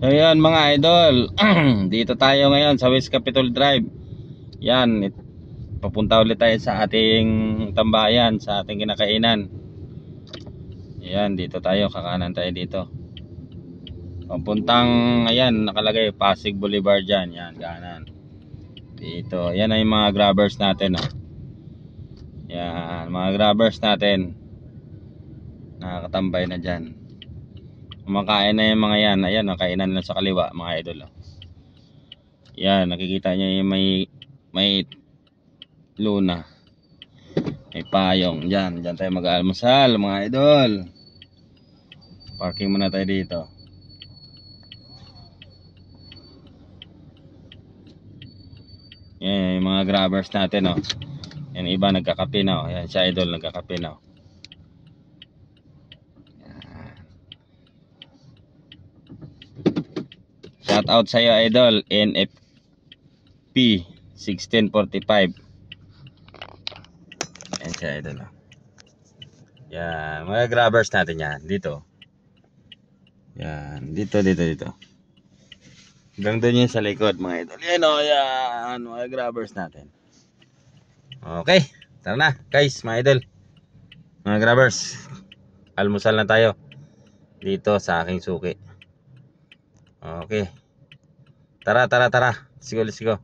Ayan mga idol. Dito tayo ngayon sa West Capitol Drive. Yan, papunta ulit tayo sa ating tambayan, sa ating kinakainan. Ayan, dito tayo, kakanan tayo dito. Papuntang, ayan, nakalagay Pasig Boulevard dyan. Yan, kanan. Dito, yan ay mga grabbers natin, oh. Yan, mga grabbers natin. Nakakatambay na dyan. Kumakain na yung mga yan. Ayan, kainan lang sa kaliwa mga idol, oh. Yan, nakikita nyo yung may luna, may payong. Dyan tayo mag-almusal mga idol. Parking muna tayo dito. Yan yung mga grabbers natin, oh. Yan, iba nagkakape na, oh. Yan si idol nagkakape na, oh. Shout out sa iyo idol, NFP 1645. Yan si idol, oh. Yan, mga grabbers natin yan dito. Yan, dito. Hanggang doon yun sa likod mga idol. Yan, oh, yan, mga grabbers natin. Okay, tara na guys mga idol. Mga grabbers, almusal na tayo dito sa aking suki. Okay, tara. Let's go.